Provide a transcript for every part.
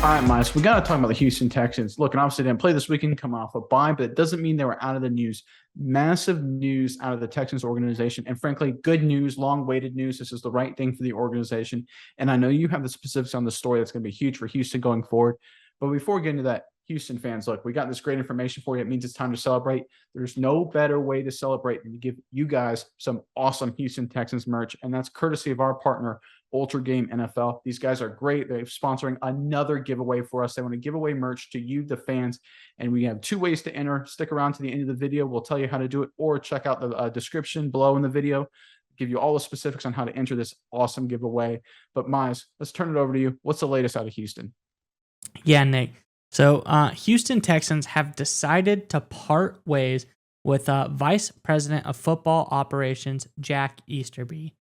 All right, Miles, we got to talk about the Houston Texans. Look, and obviously they didn't play this weekend, coming off a bye, but it doesn't mean they were out of the news. Massive news out of the Texans organization. And frankly, good news, long awaited news. This is the right thing for the organization. And I know you have the specifics on the story that's going to be huge for Houston going forward. But before we get into that, Houston fans, look, we got this great information for you. It means it's time to celebrate. There's no better way to celebrate than to give you guys some awesome Houston Texans merch. And that's courtesy of our partner, Ultra Game NFL. These guys are great. They're sponsoring another giveaway for us. They want to give away merch to you, the fans. And we have two ways to enter. Stick around to the end of the video. We'll tell you how to do it, or check out the description below in the video. Give you all the specifics on how to enter this awesome giveaway. But Mize, let's turn it over to you. What's the latest out of Houston? Yeah, Nick. So Houston Texans have decided to part ways with Vice President of Football Operations, Jack Easterby.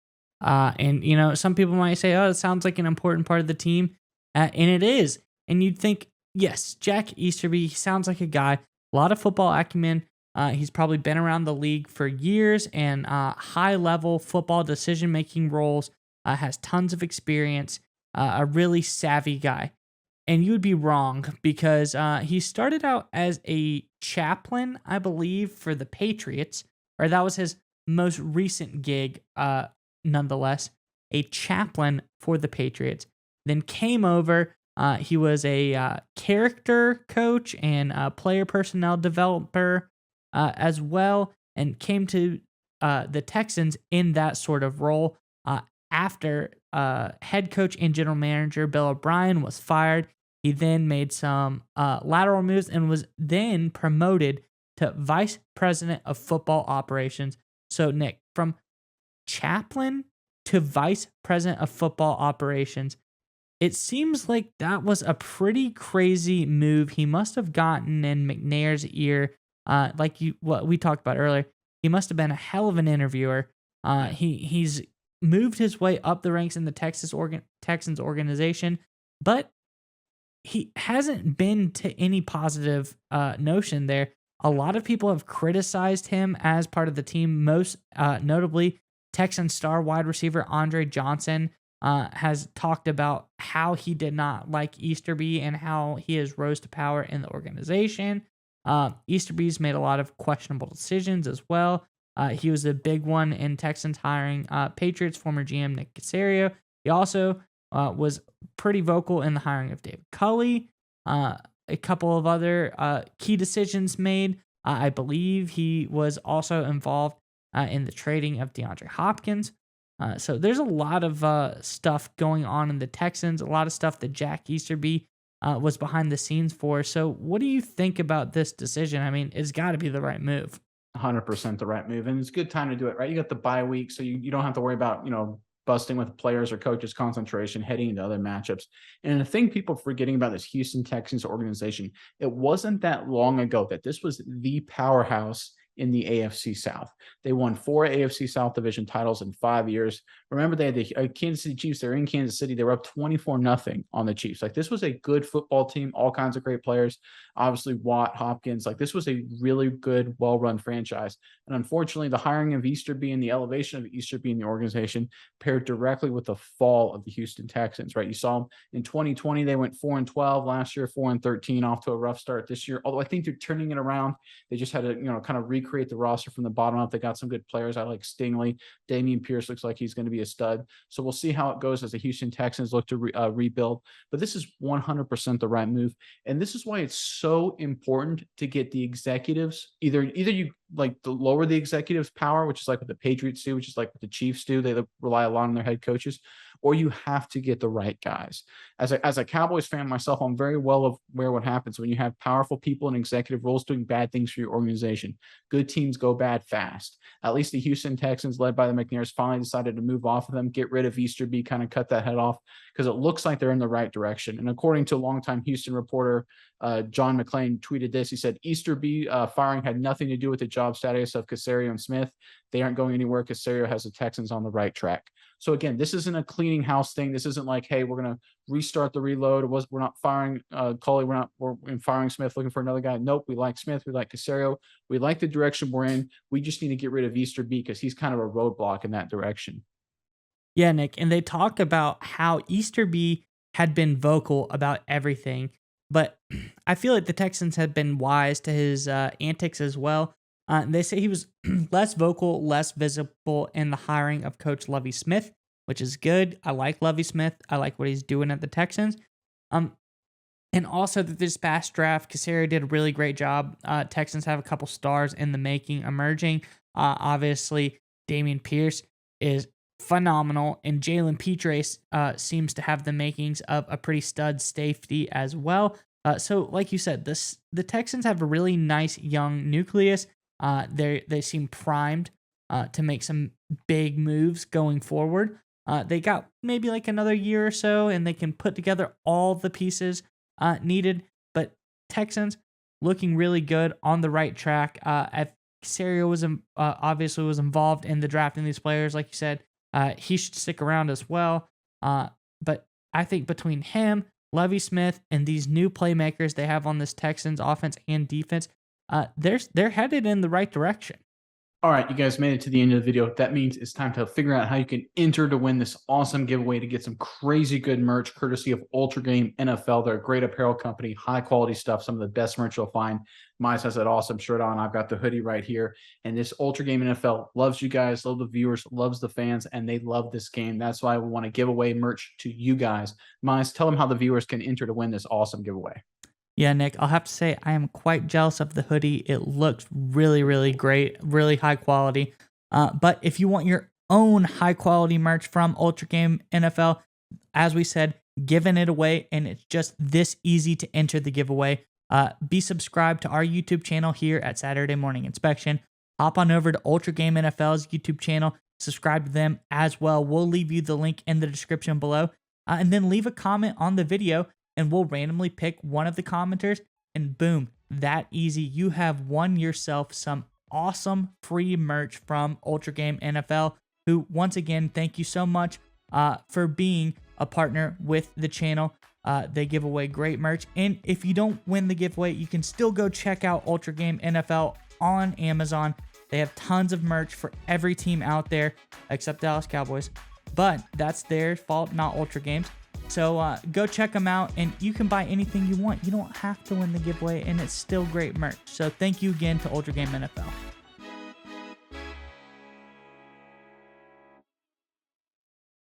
And, you know, some people might say, oh, it sounds like an important part of the team. And it is. And you'd think, yes, Jack Easterby sounds like a guy, a lot of football acumen. He's probably been around the league for years and high-level football decision-making roles, has tons of experience, a really savvy guy. And you would be wrong because he started out as a chaplain, I believe, for the Patriots, or that was his most recent gig, nonetheless, a chaplain for the Patriots. Then came over. He was a character coach and player personnel developer as well, and came to the Texans in that sort of role after head coach and general manager Bill O'Brien was fired. He then made some lateral moves and was then promoted to Vice President of Football Operations. So, Nick, from chaplain to Vice President of Football Operations, it seems like that was a pretty crazy move. He must have gotten in McNair's ear, what we talked about earlier. He must have been a hell of an interviewer. He's moved his way up the ranks in the Texans organization, but he hasn't been to any positive notion there. A lot of people have criticized him as part of the team, most notably Texan star wide receiver Andre Johnson has talked about how he did not like Easterby and how he has rose to power in the organization. Easterby's made a lot of questionable decisions as well. He was a big one in Texans hiring Patriots former GM Nick Caserio. He also was pretty vocal in the hiring of David Culley. A couple of other key decisions made. I believe he was also involved in the trading of DeAndre Hopkins. So there's a lot of stuff going on in the Texans, a lot of stuff that Jack Easterby was behind the scenes for. So what do you think about this decision? I mean, it's got to be the right move. 100% the right move. And it's a good time to do it, right? You got the bye week, so you don't have to worry about, busting with players or coaches' concentration heading into other matchups. And the thing people forgetting about this Houston Texans organization, it wasn't that long ago that this was the powerhouse in the AFC South. They won 4 AFC South division titles in 5 years. Remember, they had the Kansas City Chiefs. They were in Kansas City. They were up 24-0 on the Chiefs. Like, this was a good football team, all kinds of great players. Obviously, Watt, Hopkins. Like, this was a really good, well-run franchise. And unfortunately, the hiring of Easterby and the elevation of Easterby in the organization paired directly with the fall of the Houston Texans, right? You saw them in 2020. They went 4-12 last year, 4-13, off to a rough start this year. Although I think they're turning it around. They just had to, kind of recreate the roster from the bottom up. They got some good players. I like Stingley. Damian Pierce looks like he's going to be a stud. So we'll see how it goes as the Houston Texans look to rebuild. But this is 100% the right move. And this is why it's so important to get the executives, either you like to lower the executives' power, which is like what the Patriots do, which is like what the Chiefs do. They rely a lot on their head coaches, or you have to get the right guys. As a Cowboys fan myself, I'm very well aware what happens when you have powerful people in executive roles doing bad things for your organization. Good teams go bad fast. At least the Houston Texans, led by the McNairs, finally decided to move off of them, get rid of Easterby, kind of cut that head off, because it looks like they're in the right direction. And according to longtime Houston reporter John McClain tweeted this. He said, Easterby firing had nothing to do with the job status of Caserio and Smith. They aren't going anywhere. Caserio has the Texans on the right track. So again, this isn't a cleaning house thing. This isn't like, hey, we're going to restart the reload. We're not firing Culley. We're firing Smith, looking for another guy. Nope. We like Smith. We like Caserio. We like the direction we're in. We just need to get rid of Easterby because he's kind of a roadblock in that direction. Yeah, Nick. And they talk about how Easterby had been vocal about everything. But I feel like the Texans have been wise to his antics as well. They say he was less vocal, less visible in the hiring of Coach Lovie Smith, which is good. I like Lovie Smith. I like what he's doing at the Texans. Um, and also that this past draft, Casario did a really great job. Texans have a couple stars in the making emerging. Obviously, Dameon Pierce is phenomenal, and Jalen Petre seems to have the makings of a pretty stud safety as well. So, like you said, the Texans have a really nice young nucleus. They seem primed to make some big moves going forward. They got maybe like another year or so, and they can put together all the pieces needed. But Texans looking really good, on the right track. If Casario was obviously was involved in the drafting these players, like you said, he should stick around as well. But I think between him, Lovie Smith, and these new playmakers they have on this Texans offense and defense, they're headed in the right direction. All right, you guys made it to the end of the video. That means it's time to figure out how you can enter to win this awesome giveaway to get some crazy good merch courtesy of Ultra Game NFL. They're a great apparel company, high quality stuff, some of the best merch you'll find. Mize has that awesome shirt on. I've got the hoodie right here. And this Ultra Game NFL loves you guys, love the viewers, loves the fans, and they love this game. That's why we want to give away merch to you guys. Mize, tell them how the viewers can enter to win this awesome giveaway. Yeah, Nick, I'll have to say I am quite jealous of the hoodie. It looks really, really great, really high quality. But if you want your own high quality merch from Ultra Game NFL, as we said, giving it away, and it's just this easy to enter the giveaway. Be subscribed to our YouTube channel here at Saturday Morning Inspection. Hop on over to Ultra Game NFL's YouTube channel, subscribe to them as well. We'll leave you the link in the description below, and then leave a comment on the video, and we'll randomly pick one of the commenters, and boom, that easy. You have won yourself some awesome free merch from Ultra Game NFL, who, once again, thank you so much for being a partner with the channel. They give away great merch, and if you don't win the giveaway, you can still go check out Ultra Game NFL on Amazon. They have tons of merch for every team out there except Dallas Cowboys, but that's their fault, not Ultra Games. So go check them out, and you can buy anything you want. You don't have to win the giveaway, and it's still great merch. So thank you again to Ultra Game NFL.